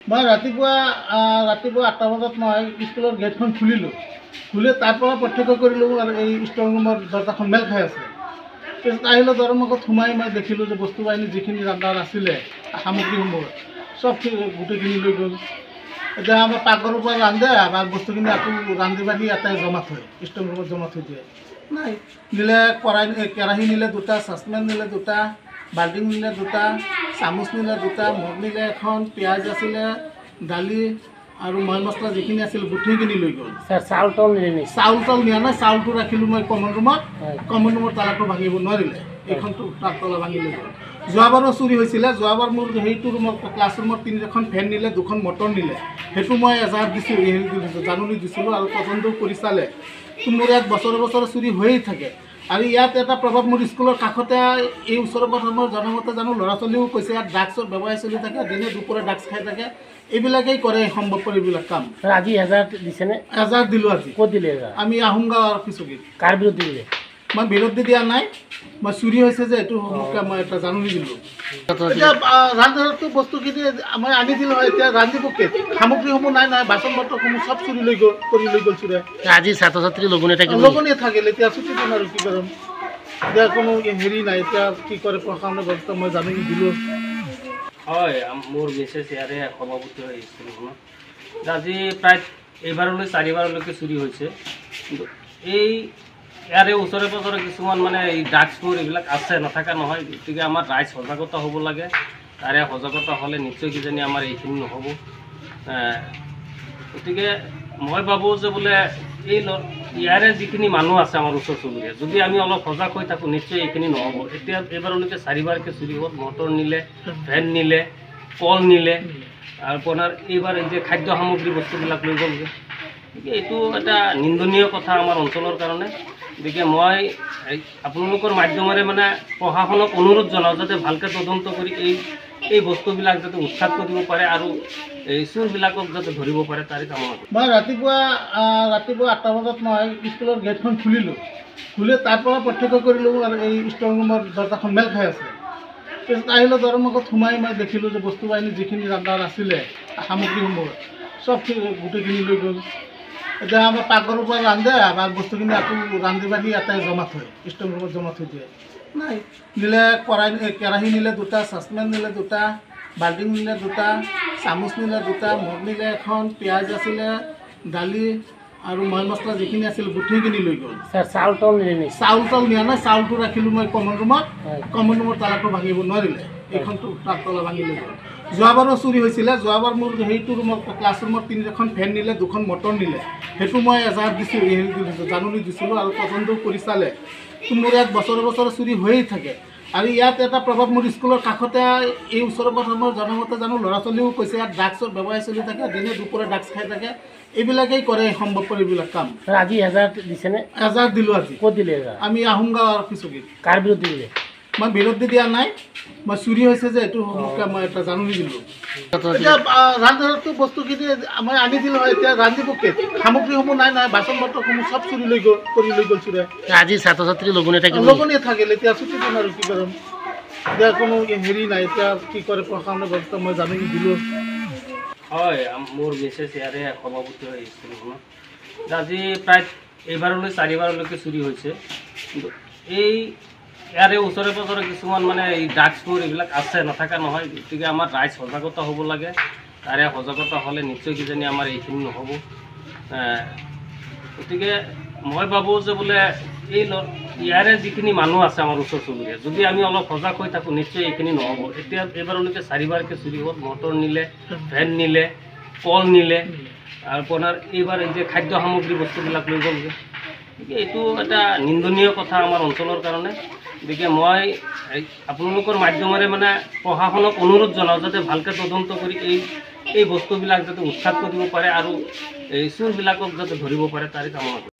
मैं रातिपुवा 8टा बजात मैं स्कूल गेटखन खुलिलो खुले तार प्रत्यक्ष करिलो स्ट्रंग रूमर दरजाखन मेल खाई आछे पिছত आहिलो दरम आगत सोमाई मैं देखिलो जे बस्तु बाहिनी जिखिनि रान्धार आछिले सामग्रीসমূह सब गोटेइखिनि লৈ गल এতিয়া आमार पाकघर पर रांधे आमार बस्तुखिनि आको रांधि बाढ़ि एटाई जमा थय स्ट्रंग रूमत जमा थय दिए नाई निले केराही निले दुटा ससपेन निले दुटा बाल्टी निले दुटा चामुच निले दुटा मग निले एखन पियाज आছিলে दाली और मल मसला जिखिनि आছিলে गुठिखिनि লৈ गल सर चाउल तल निले चाउल तल निया ना चाउलটো राखिलो मैं कमन रूमर तालाটো भाঙিব নোৱাৰিলে এইখনটো তাৰ তলা ভাঙি লৈ গল যোৱাবাৰো চুৰি হৈছিলে যোৱাবাৰ মোৰ হেইটো ৰুমত ক্লাছ ৰুমত তিনিখন ফেন নিলে দুখন মটৰ নিলে হেতু মই এজাৰ দিছিল জানুনি দিছিল আৰু পছন্দ কৰি চালে মোৰ ইয়াত বছৰে বছৰে চুৰি হৈয়ে থাকে আৰু ইয়াত এটা প্ৰভাৱ মোৰ স্কুলৰ কাষতে এই ওচৰৰ প্ৰথমৰ জনমতে জানো ল'ৰা ছোৱালীও কৈছে ইয়াত ড্ৰাগছৰ ব্যৱসায় চলি থাকে দিনে দুপৰে ড্ৰাগছ খাই থাকে এইবিলাকেই কৰে সম্ভৱপৰ এইবিলাক কাম আজি 1000 দিছেনে 1000 দিলো আজি ক'ত দিলে আমি আহুংগা অফিচত কাৰ বিৰুদ্ধে দিলে मैं विरोधी दिया ना मैं चुरी मैं एट जानुनी दिलो रान्धारतो बस्तुखिनि मैं आनी दिलो रान्धिब के सामग्रीসমূह ना ना बासन बर्तनসমূह सब चुरी লৈ गल चुरे আজি ছাত্ৰ ছাত্ৰী লগনে থাকিল এতিয়া ছুটি দিম আৰু কি কৰিম এতিয়া কোনো হেৰি নাই এতিয়া কি কৰে প্ৰশাসনে ব্যৱস্থা মই জানুনি দিলো হয় মোৰ মেছেজ ইয়াৰে সভাপতি হৈ স্কুলখনত আজি প্ৰায় এইবাৰলৈ 4বাৰলৈকে চুৰি হৈছে এই ইয়াৰে ওচৰে পাজৰে কিছুমান মানে এই ড্ৰাগছবোৰ এইবিলাক আছে নাথাকা নহয় গতিকে আমাৰ ৰাইজ সজাগতা হ'ব লাগে তাৰে সজাগতা হ'লে নিশ্চয় কিজানি আমাৰ এইখিনি নহ'ব গতিকে মই ভাবোঁ যে বোলে এই ইয়াৰে যিখিনি মানুহ আছে আমাৰ ওচৰ চুবুৰীয়া যদি আমি অলপ সজাগ হৈ থাকোঁ নিশ্চয় এইখিনি নহ'ব এতিয়া এইবাৰলৈকে 4বাৰকৈ চুৰি হ'ল মটৰ নিলে ফেন নিলে কল নিলে আৰু আপোনাৰ এইবাৰ এই যে খাদ্য সামগ্ৰী বস্তুবিলাক লৈ গ'লগৈ গতিকে এইটো এটা নিন্দনীয় কথা আমাৰ অঞ্চলৰ কাৰণে গতিকে মই আপোনালোকৰ মাধ্যমেৰে মানে প্ৰশাসনক অনুৰোধ জনাওঁ যাতে ভালকৈ তদন্ত কৰি এই বস্তুবিলাক যাতে উৎখাত কৰিব পাৰে আৰু এই চোৰবিলাকক যাতে ধৰিব পাৰে তাৰে কামনা কৰোঁ মই ৰাতিপুৱা 8টা বজাত মই স্কুলৰ গেটখন খুলিলো খুলে তাৰ প্ৰত্যক্ষ কৰিলো আৰু এই ষ্ট্ৰং ৰুমৰ দৰজাখন মেল খাই আছে পিছত আহিলো দৰম আগত সোমাই মই দেখিলো যে বস্তু বাহিনী যিখিনি ৰান্ধাৰ আছিলে সামগ্ৰীসমূহ सब गोटेइखिनि লৈ গল এতিয়া आमार पाकघर पर रांधे आमार बस्तुखिनि आको रांधि बाढ़ि एटाई जमा थय स्ट्रंग रूमत जमा थय दिए नाई निले केराही निले दुटा ससपेन निले दुटा बाल्टी निले दुटा चामुच निले दुटा मग निले एखन पियाज आছিলে दाली और मल मसला जिखिनि आছিলে गुठिखिनि লৈ गল सर चाउल तल निले चाउल तल निया ना चाउलটো ৰাখিলো মই কমন ৰুমৰ তালাটো ভাঙিব নোৱাৰিলে এইখনটো তাৰ তলা ভাঙি লৈ গল যোৱাবাৰো চুৰি হৈছিলে যোৱাবাৰ মোৰ হেইটো ৰুমত ক্লাছ ৰুমত তিনিখন ফেন নিলে দুখন মটৰ নিলে হেতু মই এজাৰ দিছিল জানুনি দিছিল আৰু পছন্দ কৰি চালে মোৰ ইয়াত বছৰে বছৰে চুৰি হৈয়ে থাকে আৰু ইয়াত এটা প্ৰভাৱ মোৰ স্কুলৰ কাষতে এই ওচৰৰ প্ৰথমৰ জনমতে জানো ল'ৰা ছোৱালীও কৈছে ইয়াত ড্ৰাগছৰ ব্যৱসায় চলি থাকে দিনে দুপৰে ড্ৰাগছ খাই থাকে এইবিলাকেই কৰে সম্ভৱপৰ এইবিলাক কাম আজি 1000 দিছেনে 1000 দিলো আজি ক'ত দিলে আমি আহুংগা অফিচত কাৰ বিৰুদ্ধে দিলে मैं विरोधी दिया ना मैं चुरी मैं एट जानुनी दिलो रान्धारतो बस्तुखिनि मैं आनी दिलो रांधिब के सामग्रीসমূह ना ना बासन बर्तनসমূह सब चुरी লৈ গল चुरे আজি ছাত্ৰ ছাত্ৰী লগনে থাকিল এতিয়া ছুটি দিম আৰু কি কৰিম এতিয়া কোনো হেৰি নাই এতিয়া কি কৰে প্ৰশাসনে ব্যৱস্থা মই জানুনি দিলো হয় মোৰ মেছেজ ইয়াৰে সভাপতি হৈ স্কুলখনত আজি প্ৰায় এইবাৰলৈ 4বাৰলৈকে চুৰি হৈছে এই ইয়াৰে ওচৰে পাজৰে কিছুমান মানে এই ড্ৰাগছবোৰ এইবিলাক আছে নাথাকা নহয় গতিকে আমাৰ ৰাইজ সজাগতা হ'ব লাগে তাৰে সজাগতা হ'লে নিশ্চয় কিজানি আমাৰ এইখিনি নহ'ব গতিকে মই ভাবোঁ যে বোলে এই ইয়াৰে যিখিনি মানুহ আছে আমাৰ ওচৰ চুবুৰীয়া যদি আমি অলপ সজাগ হৈ থাকোঁ নিশ্চয় এইখিনি নহ'ব এতিয়া এইবাৰলৈকে 4বাৰকৈ চুৰি হ'ল মটৰ নিলে ফেন নিলে কল নিলে আৰু আপোনাৰ এইবাৰ এই যে খাদ্য সামগ্ৰী বস্তুবিলাক লৈ গ'লগৈ গতিকে এইটো এটা নিন্দনীয় কথা আমাৰ অঞ্চলৰ কাৰণে গতিকে মই আপোনালোকৰ মাধ্যমেৰে মানে প্ৰশাসনক অনুৰোধ জনাওঁ যাতে ভালকৈ তদন্ত কৰি এই বস্তুবিলাক যাতে উৎখাত কৰিব পাৰে আৰু এই চোৰবিলাকক যাতে ধৰিব পাৰে তাৰে কামনা কৰোঁ